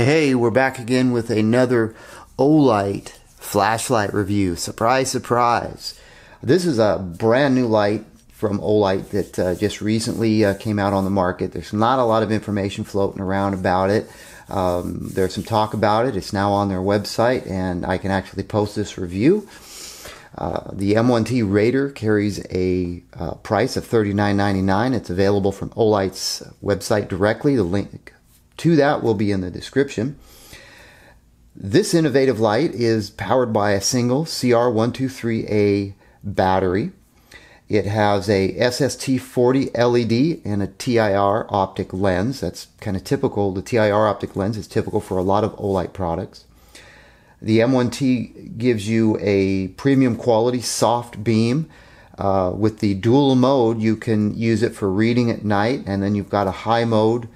Hey, we're back again with another Olight flashlight review. Surprise, surprise. This is a brand new light from Olight that just recently came out on the market. There's not a lot of information floating around about it. There's some talk about it. It's now on their website and I can actually post this review. The M1T Raider carries a price of $39.99. It's available from Olight's website directly. The link to that will be in the description. This innovative light is powered by a single CR123A battery. It has a SST40 LED and a TIR optic lens. That's kind of typical. The TIR optic lens is typical for a lot of Olight products. The M1T gives you a premium quality soft beam. With the dual mode, you can use it for reading at night, and then you've got a high mode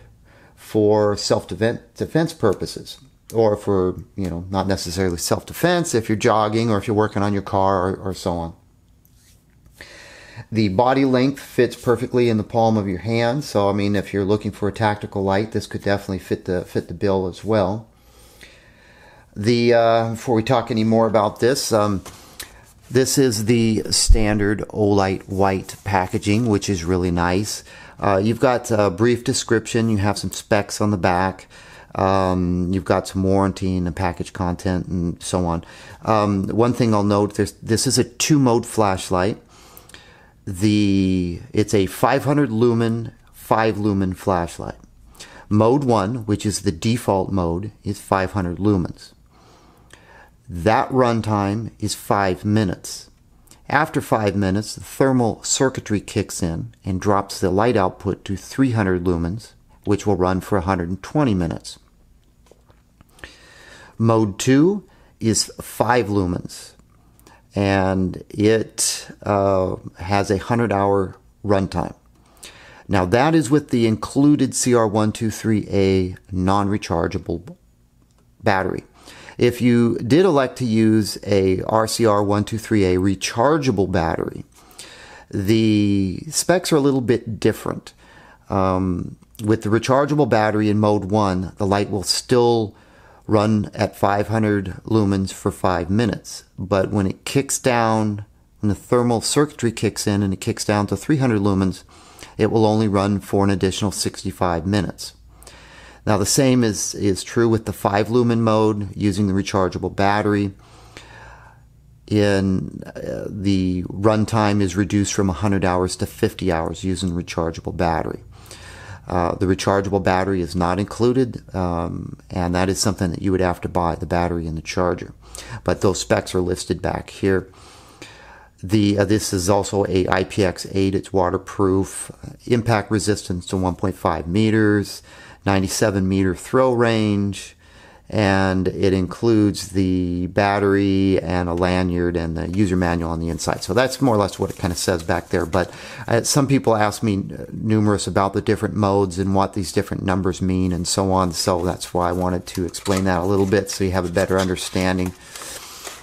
for self-defense purposes, or for, not necessarily self-defense, if you're jogging or if you're working on your car or so on. The body length fits perfectly in the palm of your hand, so I mean, if you're looking for a tactical light, this could definitely fit the bill as well. Before we talk any more about this, this is the standard Olight white packaging, which is really nice. You've got a brief description, you have some specs on the back, you've got some warranty and package content and so on. One thing I'll note, this is a 2-mode flashlight. It's a 500 lumen, 5 lumen flashlight. Mode 1, which is the default mode, is 500 lumens. That runtime is 5 minutes. After 5 minutes, the thermal circuitry kicks in and drops the light output to 300 lumens, which will run for 120 minutes. Mode 2 is 5 lumens, and it has a 100-hour runtime. Now that is with the included CR123A non-rechargeable battery. If you did elect to use a RCR123A rechargeable battery, the specs are a little bit different. With the rechargeable battery in mode 1, the light will still run at 500 lumens for 5 minutes. But when it kicks down, when the thermal circuitry kicks in and it kicks down to 300 lumens, it will only run for an additional 65 minutes. Now the same is true with the 5 lumen mode using the rechargeable battery. The runtime is reduced from 100 hours to 50 hours using the rechargeable battery. The rechargeable battery is not included, and that is something that you would have to buy, the battery and the charger. But those specs are listed back here. This is also a IPX8, it's waterproof, impact resistance to 1.5 meters, 97 meter throw range, and it includes the battery and a lanyard and the user manual on the inside. So that's more or less what it kind of says back there. But some people ask me numerous about the different modes and what these different numbers mean and so on. So that's why I wanted to explain that a little bit so you have a better understanding.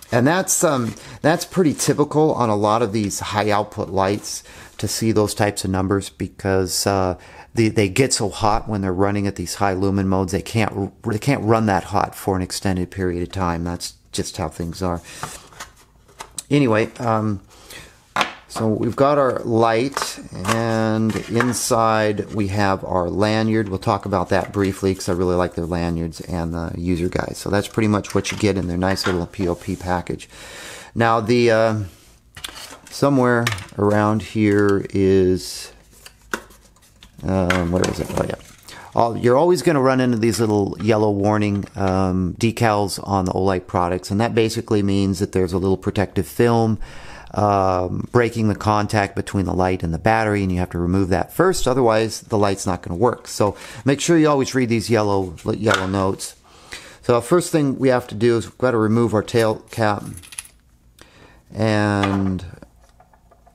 And that's pretty typical on a lot of these high output lights to see those types of numbers, because they get so hot when they're running at these high lumen modes. They can't run that hot for an extended period of time. That's just how things are. Anyway, so we've got our light, and inside we have our lanyard. We'll talk about that briefly because I really like their lanyards and the user guide. So that's pretty much what you get in their nice little POP package. Now the somewhere around here is where is it? Oh yeah. You're always going to run into these little yellow warning decals on the Olight products, and that basically means that there's a little protective film breaking the contact between the light and the battery, and you have to remove that first, otherwise the light's not going to work. So make sure you always read these yellow notes. So first thing we have to do is we've got to remove our tail cap, and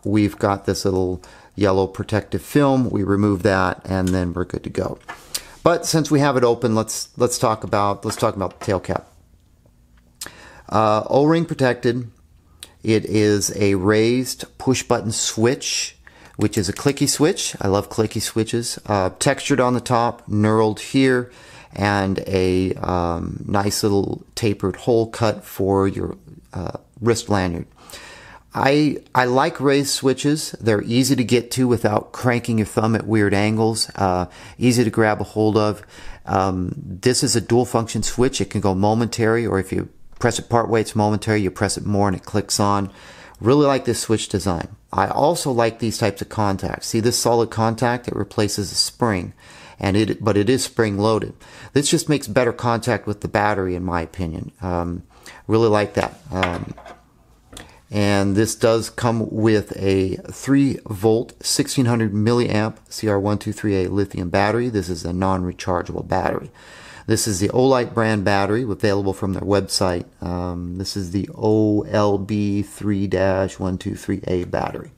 we've got this little yellow protective film. We remove that and then we're good to go. But since we have it open, let's talk about the tail cap. O-ring protected. It is a raised push button switch, which is a clicky switch. I love clicky switches. Textured on the top, knurled here, and a nice little tapered hole cut for your wrist lanyard. I like raised switches. They're easy to get to without cranking your thumb at weird angles, easy to grab a hold of. This is a dual function switch. It can go momentary, or if you press it part way, it's momentary. You press it more and it clicks on. Really like this switch design. I also like these types of contacts. See this solid contact? It replaces a spring, but it is spring loaded. This just makes better contact with the battery, in my opinion. Really like that. And this does come with a 3-volt, 1600 milliamp CR123A lithium battery. This is a non-rechargeable battery. This is the Olight brand battery, available from their website. This is the OLB3-123A battery.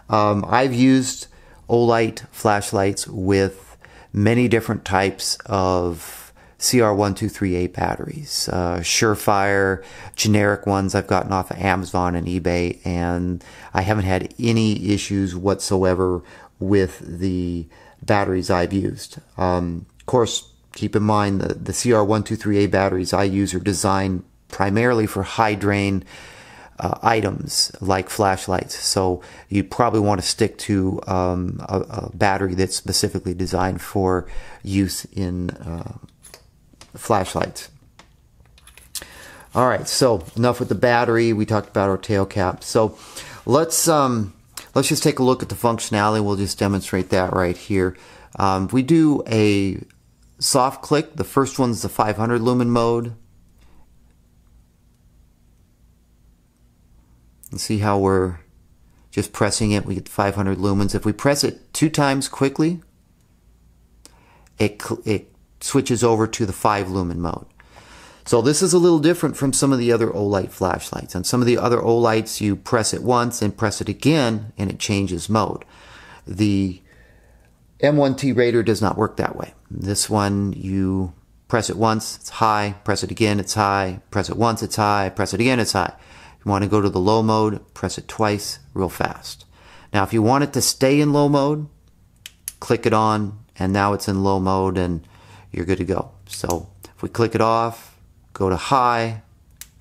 I've used Olight flashlights with many different types of CR123A batteries, Surefire, generic ones I've gotten off of Amazon and eBay, and I haven't had any issues whatsoever with the batteries I've used. Of course, keep in mind the CR123A batteries I use are designed primarily for high drain items like flashlights, so you probably want to stick to a battery that's specifically designed for use in flashlights. All right, so enough with the battery. We talked about our tail cap. So let's just take a look at the functionality. We'll just demonstrate that right here. We do a soft click. The first one's the 500 lumen mode. Let's see how we're just pressing it. We get 500 lumens. If we press it 2 times quickly, it switches over to the 5 lumen mode. So this is a little different from some of the other Olight flashlights. On some of the other Olights, you press it once and press it again and it changes mode. The M1T Raider does not work that way. This one, you press it once, it's high, press it again, it's high, press it once, it's high, press it again, it's high. If you want to go to the low mode, press it twice real fast. Now if you want it to stay in low mode, click it on, and now it's in low mode and you're good to go. So if we click it off, go to high,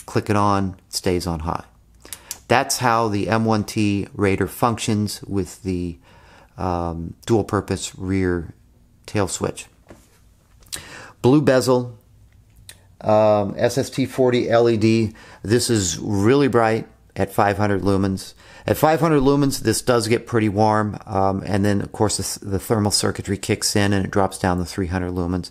click it on, it stays on high. That's how the M1T Raider functions with the dual purpose rear tail switch. Blue bezel, SST40 LED. This is really bright at 500 lumens. At 500 lumens, this does get pretty warm, and then of course the thermal circuitry kicks in and it drops down to 300 lumens.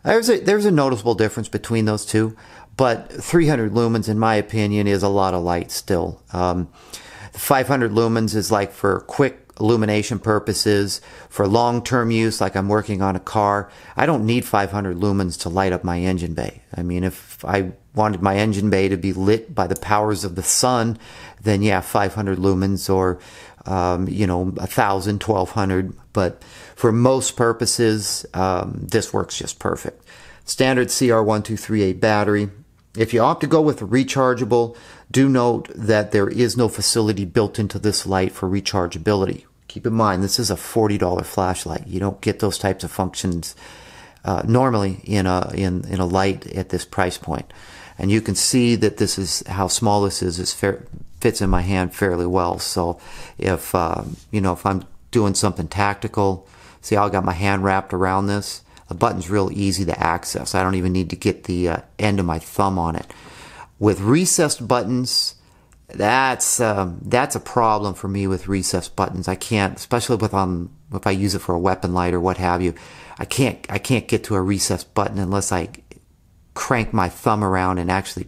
There's a noticeable difference between those two, but 300 lumens, in my opinion, is a lot of light still. 500 lumens is like for quick illumination purposes. For long-term use, like I'm working on a car, I don't need 500 lumens to light up my engine bay. I mean, if I wanted my engine bay to be lit by the powers of the sun, then yeah, 500 lumens, or 1,000, 1,200. But for most purposes, this works just perfect. Standard CR123A battery. If you opt to go with a rechargeable, do note that there is no facility built into this light for rechargeability. Keep in mind, this is a $40 flashlight. You don't get those types of functions normally in a light at this price point. And you can see that this is how small this is. It fits in my hand fairly well. So if if I'm doing something tactical, see how I got my hand wrapped around this? The button's real easy to access. I don't even need to get the end of my thumb on it. With recessed buttons, that's a problem for me with recessed buttons. I can't, especially if I use it for a weapon light or what have you. I can't get to a recessed button unless I crank my thumb around and actually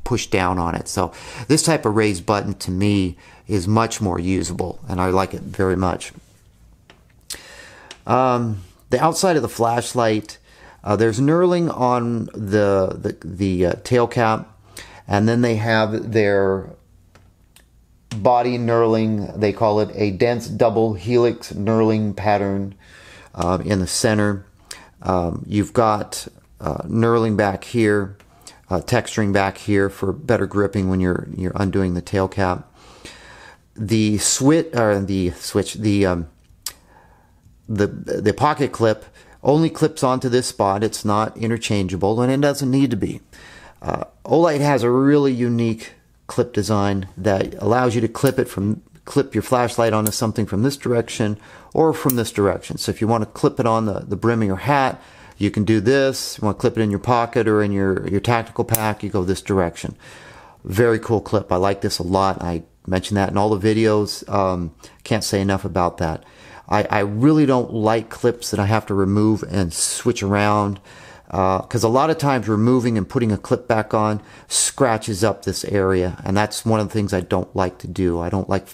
push down on it. So this type of raised button to me is much more usable, and I like it very much. The outside of the flashlight, there's knurling on the tail cap, and then they have their body knurling. They call it a dense double helix knurling pattern in the center. You've got knurling back here, texturing back here for better gripping when you're undoing the tail cap. The pocket clip only clips onto this spot. It's not interchangeable, and it doesn't need to be. Olight has a really unique clip design that allows you to clip your flashlight onto something from this direction or from this direction. So if you want to clip it on the brim of your hat, you can do this. You want to clip it in your pocket or in your tactical pack, you go this direction. Very cool clip. I like this a lot. I mentioned that in all the videos. Can't say enough about that. I really don't like clips that I have to remove and switch around, because a lot of times removing and putting a clip back on scratches up this area, and that's one of the things I don't like to do. I don't like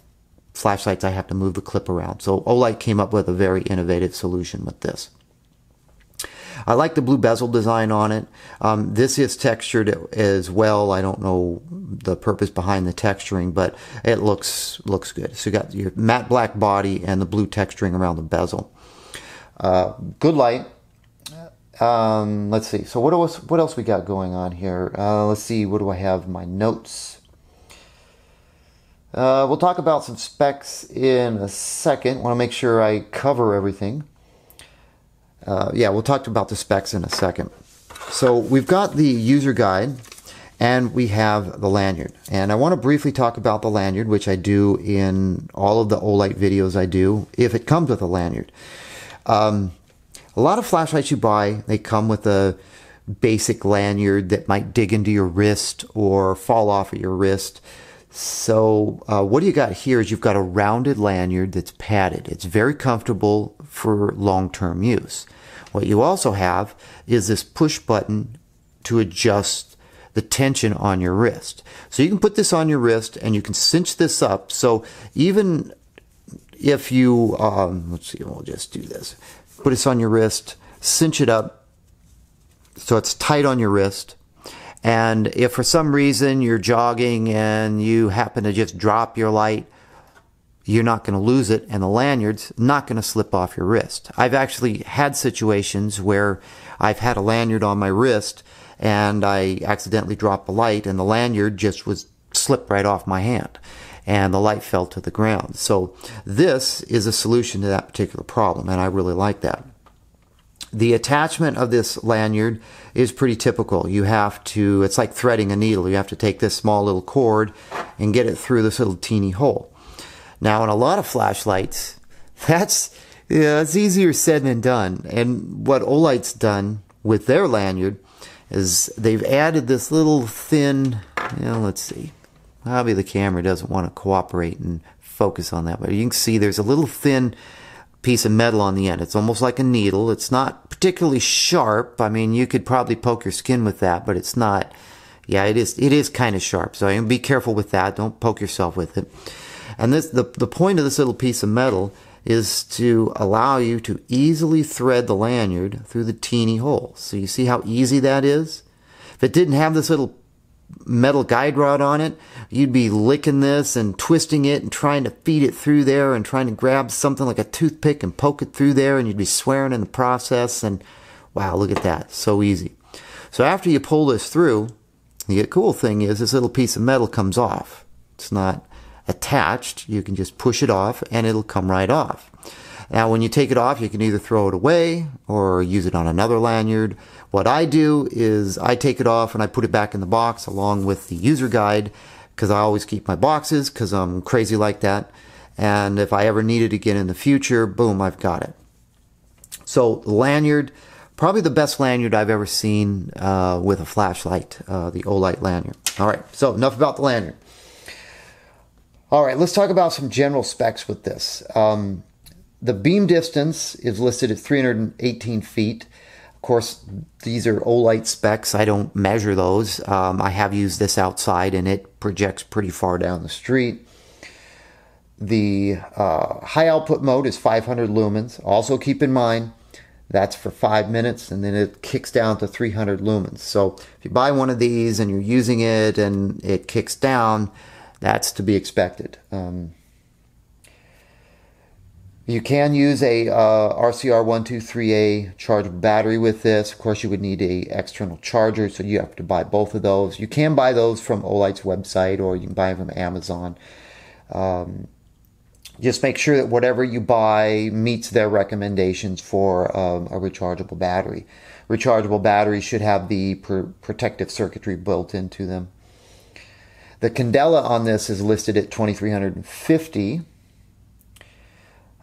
flashlights I have to move the clip around. So Olight came up with a very innovative solution with this. I like the blue bezel design on it. This is textured as well. I don't know the purpose behind the texturing, but it looks good. So you got your matte black body and the blue texturing around the bezel. Good light. Let's see. So what else we got going on here? Let's see. What do I have in my notes? We'll talk about some specs in a second. Want to make sure I cover everything. Yeah, we'll talk about the specs in a second. So we've got the user guide and we have the lanyard. And I want to briefly talk about the lanyard, which I do in all of the Olight videos I do, if it comes with a lanyard. A lot of flashlights you buy, they come with a basic lanyard that might dig into your wrist or fall off at your wrist. So what you got here is you've got a rounded lanyard that's padded. It's very comfortable for long-term use. What you also have is this push button to adjust the tension on your wrist. So you can put this on your wrist and you can cinch this up. So even if you, let's see, we'll just do this. Put this on your wrist, cinch it up so it's tight on your wrist. And if for some reason you're jogging and you happen to just drop your light, you're not going to lose it, and the lanyard's not going to slip off your wrist. I've actually had situations where I've had a lanyard on my wrist and I accidentally dropped the light and the lanyard just slipped right off my hand and the light fell to the ground. So this is a solution to that particular problem, and I really like that. The attachment of this lanyard is pretty typical. You have to, it's like threading a needle. You have to take this small little cord and get it through this little teeny hole. Now, in a lot of flashlights, it's easier said than done. And what Olight's done with their lanyard is they've added this little thin, let's see. Probably the camera doesn't want to cooperate and focus on that, but you can see there's a little thin piece of metal on the end. It's almost like a needle. It's not particularly sharp. I mean, you could probably poke your skin with that, but it's not. Yeah, it is kind of sharp. So be careful with that. Don't poke yourself with it. And the point of this little piece of metal is to allow you to easily thread the lanyard through the teeny hole. So you see how easy that is? If it didn't have this little metal guide rod on it, you'd be licking this and twisting it and trying to feed it through there and trying to grab something like a toothpick and poke it through there, and you'd be swearing in the process. And wow, look at that, so easy. So after you pull this through, the cool thing is this little piece of metal comes off. It's not attached. You can just push it off and it'll come right off. Now when you take it off, you can either throw it away or use it on another lanyard. What I do is I take it off and I put it back in the box along with the user guide, because I always keep my boxes because I'm crazy like that. And if I ever need it again in the future, boom, I've got it. So the lanyard, probably the best lanyard I've ever seen with a flashlight, the Olight lanyard. All right, so enough about the lanyard. All right, let's talk about some general specs with this. The beam distance is listed at 318 feet. Of course, these are Olight specs. I don't measure those. I have used this outside and it projects pretty far down the street. The high output mode is 500 lumens. Also keep in mind, that's for 5 minutes and then it kicks down to 300 lumens. So if you buy one of these and you're using it and it kicks down, that's to be expected. You can use a RCR123A chargeable battery with this. Of course, you would need an external charger, so you have to buy both of those. You can buy those from Olight's website, or you can buy them from Amazon. just make sure that whatever you buy meets their recommendations for a rechargeable battery. Rechargeable batteries should have the protective circuitry built into them. The candela on this is listed at 2350.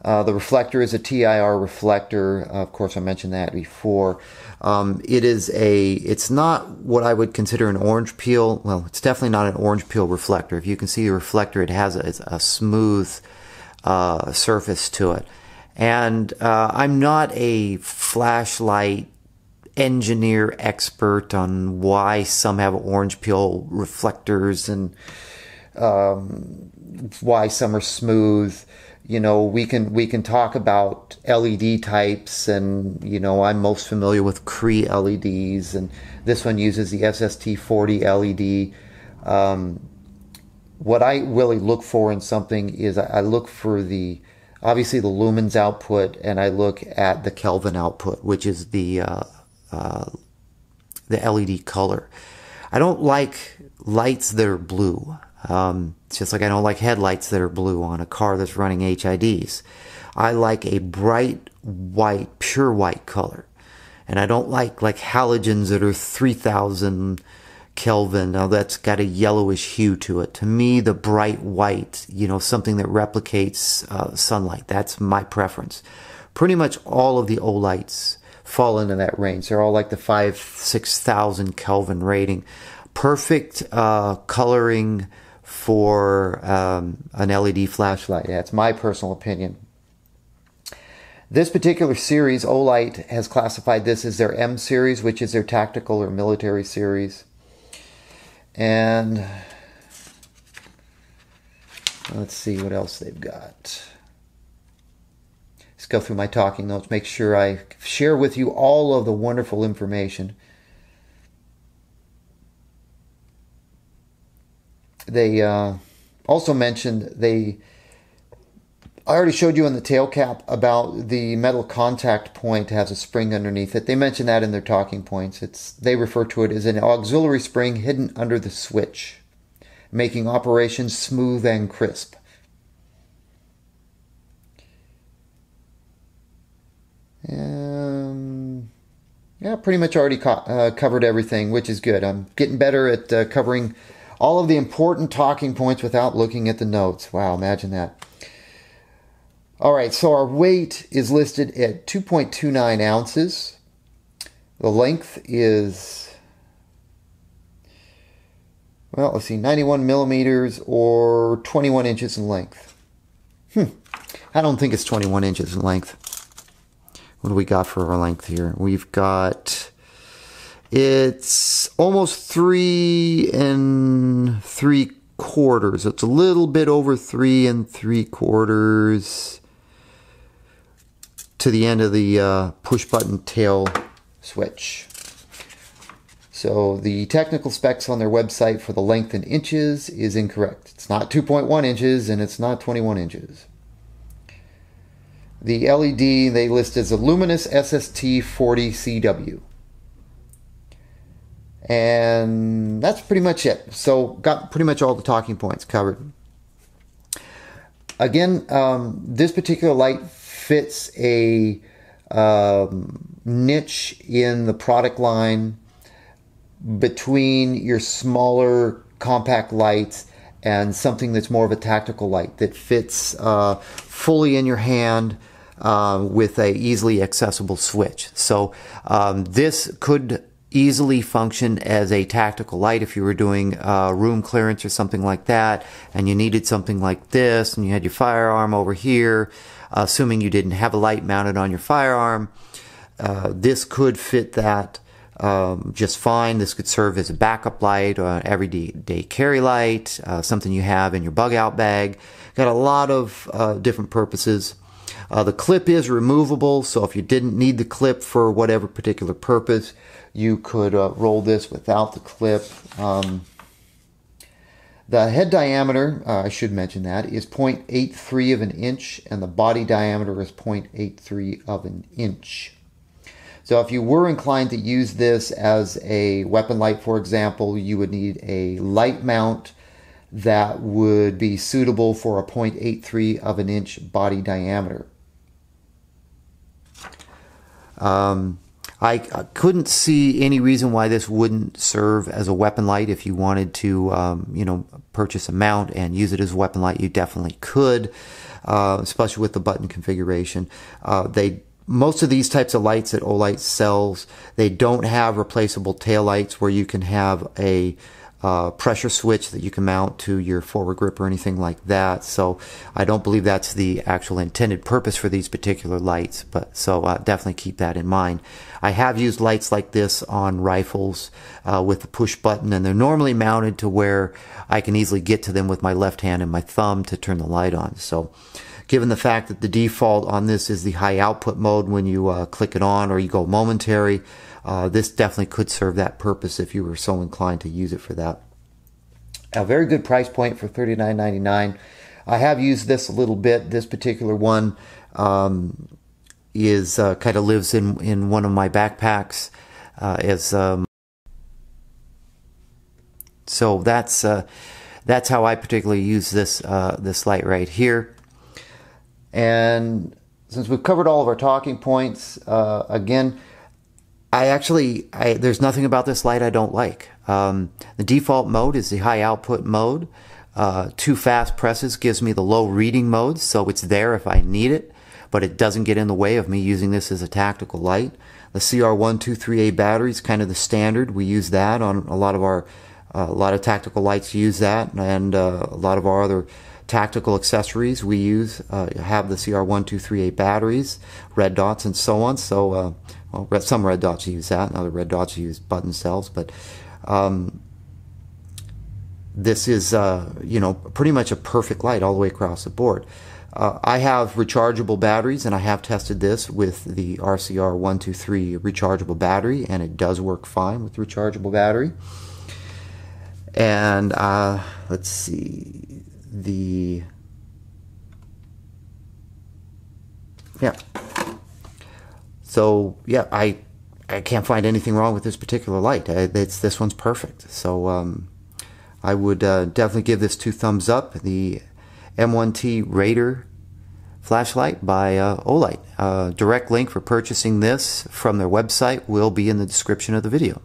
The reflector is a TIR reflector. Of course, I mentioned that before. It's not what I would consider an orange peel. Well, it's definitely not an orange peel reflector. If you can see the reflector, it has a smooth surface to it. And I'm not a flashlight engineer expert on why some have orange peel reflectors and why some are smooth. You know, we can talk about LED types, and you know, I'm most familiar with Cree LEDs, and this one uses the SST40 LED. What I really look for in something is I look for obviously the lumens output, and I look at the Kelvin output, which is the LED color. I don't like lights that are blue. It's just like I don't like headlights that are blue on a car that's running HIDs. I like a bright white, pure white color. And I don't like halogens that are 3000 Kelvin. Now that's got a yellowish hue to it. To me, the bright white, you know, something that replicates sunlight, that's my preference. Pretty much all of the Olights fall into that range. They're all like the 6,000 Kelvin rating. Perfect coloring for an LED flashlight. That's my personal opinion. This particular series, Olight has classified this as their M series, which is their tactical or military series. And let's see what else they've got. Let's go through my talking notes, make sure I share with you all of the wonderful information. They also mentioned I already showed you on the tail cap about the metal contact point has a spring underneath it. They mentioned that in their talking points. They refer to it as an auxiliary spring hidden under the switch, making operations smooth and crisp. Yeah, pretty much already covered everything, which is good. I'm getting better at covering all of the important talking points without looking at the notes. Wow, imagine that. All right, so our weight is listed at 2.29 ounces. The length is, well, let's see, 91 millimeters or 21 inches in length. I don't think it's 21 inches in length. What do we got for our length here? We've got, it's almost 3 3/4. It's a little bit over 3 3/4 to the end of the push button tail switch. So the technical specs on their website for the length in inches is incorrect. It's not 2.1 inches and it's not 21 inches. The LED they list as a Luminus SST40 CW. And that's pretty much it. So got pretty much all the talking points covered. Again, this particular light fits a niche in the product line between your smaller compact lights and something that's more of a tactical light that fits fully in your hand with a easily accessible switch. So this could easily function as a tactical light if you were doing room clearance or something like that, and you needed something like this, and you had your firearm over here, assuming you didn't have a light mounted on your firearm. This could fit that just fine. This could serve as a backup light or an everyday carry light, something you have in your bug out bag. Got a lot of different purposes. The clip is removable, so if you didn't need the clip for whatever particular purpose, you could roll this without the clip. The head diameter, I should mention that, is 0.83 of an inch, and the body diameter is 0.83 of an inch. So if you were inclined to use this as a weapon light, for example, you would need a light mount that would be suitable for a 0.83 of an inch body diameter. I couldn't see any reason why this wouldn't serve as a weapon light. If you wanted to, you know, purchase a mount and use it as a weapon light, you definitely could, especially with the button configuration. Most of these types of lights that Olight sells, they don't have replaceable tail lights where you can have a pressure switch that you can mount to your forward grip or anything like that. So I don't believe that's the actual intended purpose for these particular lights, but so definitely keep that in mind. I have used lights like this on rifles with the push button, and they're normally mounted to where I can easily get to them with my left hand and my thumb to turn the light on. So given the fact that the default on this is the high output mode when you click it on, or you go momentary, this definitely could serve that purpose if you were so inclined to use it for that. A very good price point for $39.99. I have used this a little bit. This particular one is kind of lives in one of my backpacks so that's how I particularly use this this light right here. And since we've covered all of our talking points, again, there's nothing about this light I don't like. The default mode is the high output mode. 2 fast presses gives me the low reading mode, so it's there if I need it, but it doesn't get in the way of me using this as a tactical light. The CR123A battery is kind of the standard. We use that on a lot of tactical lights use that, and a lot of our other tactical accessories we use have the CR123A batteries, red dots, and so on. So well, some red dots use that, and other red dots use button cells, but this is you know, pretty much a perfect light all the way across the board. I have rechargeable batteries, and I have tested this with the RCR123 rechargeable battery, and it does work fine with rechargeable battery. And let's see, so yeah, I can't find anything wrong with this particular light. This one's perfect. So I would definitely give this 2 thumbs up. The M1T Raider flashlight by Olight. Direct link for purchasing this from their website will be in the description of the video.